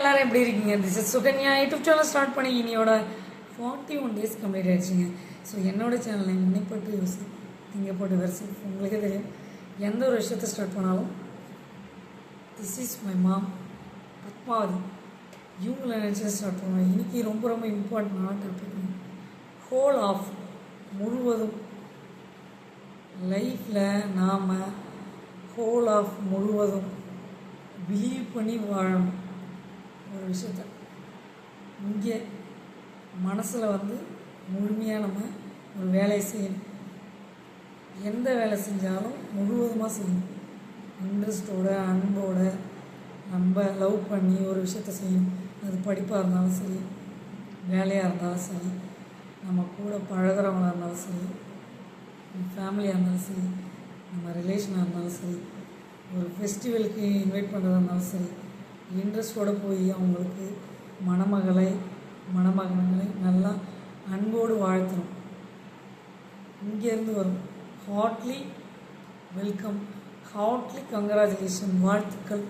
எல்லாரும் எப்படி இருக்கீங்க? This is Sukanya. YouTube channel start பண்ணி இனியோட 41 days கம்ப்ளீட் ஆகிடுச்சிங்க. ஸோ என்னோட சேனலை முன்னைப்பட்டு யோசி நீங்கள் போட்டு வரிசை உங்களுக்கே தெரியும். எந்த ஒரு விஷயத்தை ஸ்டார்ட் பண்ணாலும் this is my mom Padmavathi இவங்களை நினச்சி ஸ்டார்ட் பண்ணுவேன். இன்றைக்கி ரொம்ப ரொம்ப இம்பார்ட்டண்டான டாபிக். ஹோல் ஆஃப் முழுவதும் லைஃப்பில் நாம் ஹோல் ஆஃப் முழுவதும் பிலீவ் பண்ணி வாழணும். ஒரு விஷயத்த இங்கே மனசில் முழுமையாக நம்ம ஒரு வேலையை செய்யணும். எந்த வேலை செஞ்சாலும் முழுவதுமாக செய்யணும். இன்ட்ரெஸ்டோட அன்போட நம்ம லவ் பண்ணி ஒரு விஷயத்த செய்யணும். அது படிப்பாக இருந்தாலும் சரி, வேலையாக இருந்தாலும் சரி, நம்ம கூட பழகிறவங்களாக இருந்தாலும் சரி, ஃபேமிலியாக இருந்தாலும் சரி, நம்ம ரிலேஷனாக இருந்தாலும் சரி, ஒரு ஃபெஸ்டிவலுக்கு இன்வைட் பண்ணுறதா இருந்தாலும் சரி, இன்ட்ரெஸ்டோடு போய் அவங்களுக்கு மணமகன்களை நல்லா அன்போடு வாழ்த்தணும். இங்கேருந்து வரும் ஹார்ட்லி வெல்கம், ஹார்ட்லி கங்க்ராச்சுலேஷன், வாழ்த்துக்கள்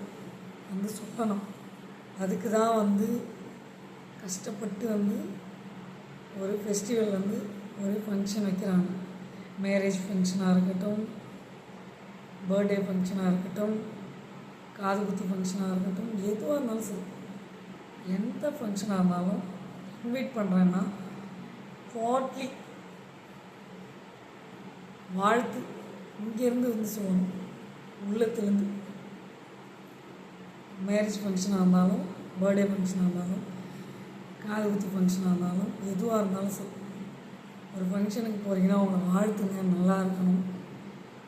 சொல்லணும். அதுக்கு தான் கஷ்டப்பட்டு ஒரு ஃபெஸ்டிவல் ஒரு ஃபங்க்ஷன் வைக்கிறாங்க. மேரேஜ் ஃபங்க்ஷனாக இருக்கட்டும், பர்த்டே ஃபங்க்ஷனாக இருக்கட்டும், காது குத்து ஃபங்க்ஷனாக இருக்கட்டும், எதுவாக இருந்தாலும் சரி, எந்த ஃபங்க்ஷனாக இருந்தாலும் இன்வைட் பண்ணுறேன்னா ஹார்ட்லி வாழ்த்து இங்கேருந்து சொல்லணும், உள்ளத்துலேருந்து. மேரேஜ் ஃபங்க்ஷனாக இருந்தாலும், பர்த்டே ஃபங்க்ஷனாக இருந்தாலும், காது குத்து ஃபங்க்ஷனாக இருந்தாலும், எதுவாக இருந்தாலும் சரி, ஒரு ஃபங்க்ஷனுக்கு போகிறீங்கன்னா அவங்கள வாழ்த்துங்க, நல்லா இருக்கணும்,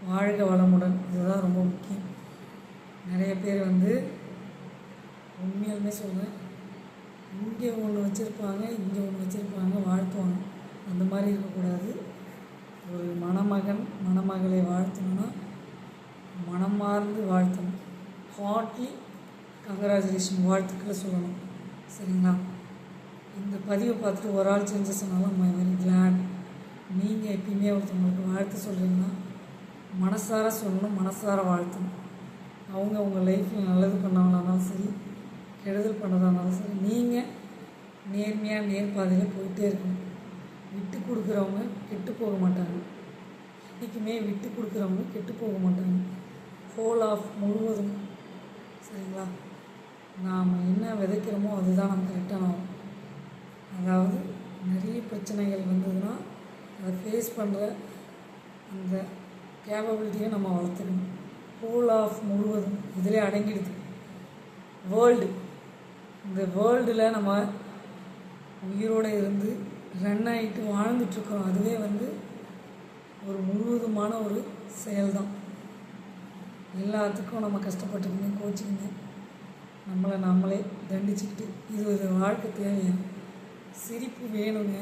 வாழ்க வளமுடன். இதுதான் ரொம்ப முக்கியம். நிறைய பேர் உண்மையாலுமே சொல்கிறேன், இங்கே ஒன்று வச்சுருப்பாங்க, இங்கே ஒன்று வச்சுருப்பாங்க, வாழ்த்துவாங்க. அந்த மாதிரி இருக்கக்கூடாது. ஒரு மணமகளை வாழ்த்தணுன்னா மனமார்ந்து வாழ்த்தணும். ஹார்ட்லி கங்க்ராச்சுலேஷன், வாழ்த்துக்களை சொல்லணும். சரிங்களா? இந்த பதிவை பார்த்துட்டு ஒரு ஆள் செஞ்சு சொன்னாலும் ஐ வெரி கிளாட். நீங்கள் எப்பயுமே ஒருத்தவங்களுக்கு வாழ்த்து சொல்கிறீங்கன்னா மனசார சொல்லணும், மனசார வாழ்த்தணும். அவங்க உங்கள் லைஃப்பில் நல்லது பண்ணவங்களானாலும் சரி, கெடுதல் பண்ணதானாலும் சரி, நீங்கள் நேர்மையாக நேர்பாதையில் போயிட்டே இருக்கணும். விட்டு கொடுக்குறவங்க கெட்டு போக மாட்டாங்க. என்றைக்குமே விட்டு கொடுக்குறவங்க கெட்டு போக மாட்டாங்க. ஹோல் ஆஃப் முழுவதும். சரிங்களா? நாம் என்ன விதைக்கிறோமோ அதுதான் நம்ம கரெக்டாக ஆகும். அதாவது நிறைய பிரச்சனைகள் வந்ததுன்னா அதை ஃபேஸ் பண்ணுற அந்த கேப்பபிலிட்டியை நம்ம வளர்த்துக்கணும். ஹோல் ஆஃப் முழுவதும் இதிலே அடங்கிடுது. வேர்ல்டு, இந்த வேர்ல்டில் நம்ம உயிரோடு இருந்து ரன் ஆகிட்டு வாழ்ந்துட்டுருக்கோம். அதுவே ஒரு முழுவதுமான ஒரு செயல்தான். எல்லாத்துக்கும் நம்ம கஷ்டப்பட்டுக்கிங்க, கோச்சிக்கிங்க, நம்மளை நம்மளே தண்டிச்சுக்கிட்டு இது ஒரு வாழ்க்கை தேவையா? சிரிப்பு வேணுங்க,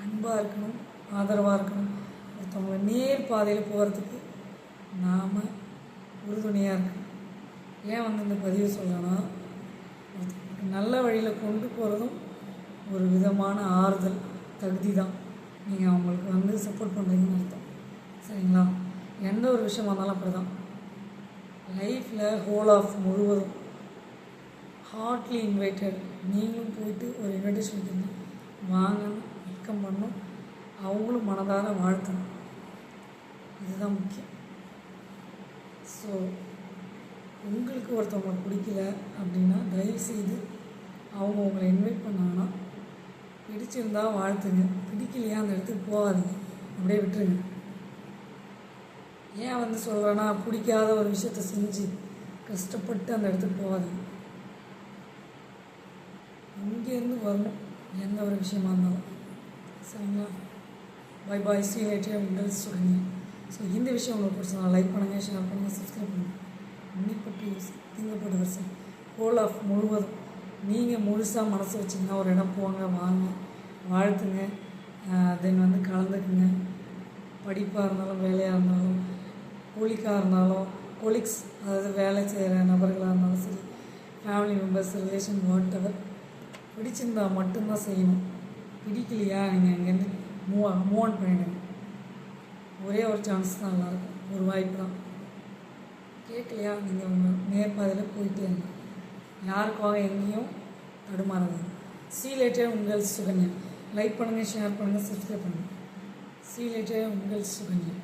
அன்பாக இருக்கணும், ஆதரவாக இருக்கணும். ஒருத்தவங்க நேர் பாதையில் போகிறதுக்கு நாம் உறுதுணையாக இருக்கணும். ஏன் இந்த பதிவு சொல்லணும்னா, நல்ல வழியில் கொண்டு போகிறதும் ஒரு விதமான ஆறுதல் தகுதி தான். நீங்கள் அவங்களுக்கு சப்போர்ட் பண்ணுறீங்கன்னு அர்த்தம். சரிங்களா? எந்த ஒரு விஷயமா இருந்தாலும் அப்படி தான். லைஃப்பில் ஹோல் ஆஃப் முழுவதும் ஹார்ட்லி இன்வைட்டட். நீங்களும் போயிட்டு ஒரு இன்விடேஷன் வைக்கணும், வாங்கணும், வெல்கம் பண்ணணும், அவங்களும் மனதார வாழ்த்தணும். இதுதான் முக்கியம். ஸோ உங்களுக்கு ஒருத்தவங்க பிடிக்கல அப்படின்னா தயவுசெய்து அவங்க உங்களை இன்வைட் பண்ணாங்கன்னா பிடிச்சிருந்தா வாழ்த்துங்க, பிடிக்கலையா அந்த இடத்துக்கு போகாதீங்க, அப்படியே விட்டுருங்க. ஏன் சொல்கிறேன்னா, பிடிக்காத ஒரு விஷயத்த செஞ்சு கஷ்டப்பட்டு அந்த இடத்துக்கு போகாதீங்க. இங்கேருந்து வரணும் எந்த ஒரு விஷயமா இருந்தாலும். சரிங்களா? பை பாய், சீ லேட்டர், உங்கள் சுகன்யா. ஸோ இந்த விஷயம் உங்களுக்கு பிடிச்சா லைக் பண்ணுங்கள், ஷேர் பண்ணுங்கள், சப்ஸ்கிரைப் பண்ணுங்கள். இன்னைப்பட்டு திங்கப்பட்ட வருஷம் ஹோல் ஆஃப் முழுவதும் நீங்கள் முழுசாக மனசு வச்சிங்கன்னா ஒரு இடம் போங்க, வாங்க, வாழ்த்துங்க, தென் கலந்துக்குங்க. படிப்பாக இருந்தாலும், வேலையாக இருந்தாலும், கூலிக்காக இருந்தாலும், கொலீக்ஸ், அதாவது வேலை செய்கிற நபர்களாக இருந்தாலும் சரி, family members, relation, what ever, பிடிச்சிருந்தால் மட்டும்தான் செய்யணும். பிடிக்கலையா நீங்கள் அங்கேருந்து மூவ் ஆன் பண்ணிடுங்க. ஒரே ஒரு சான்ஸ் தான், நல்லாயிருக்கும், ஒரு வாய்ப்பு தான். கேட்கலையா நீங்கள் உங்கள் நேர்பாதையில் போயிட்டே இருங்க. யாருக்காக எங்கேயும் தடுமாறாது. See you later உங்கள் சுகன்யா. லைக் பண்ணுங்கள், ஷேர் பண்ணுங்கள், சப்ஸ்கிரைப் பண்ணுங்கள். See you later உங்கள் சுகன்யா.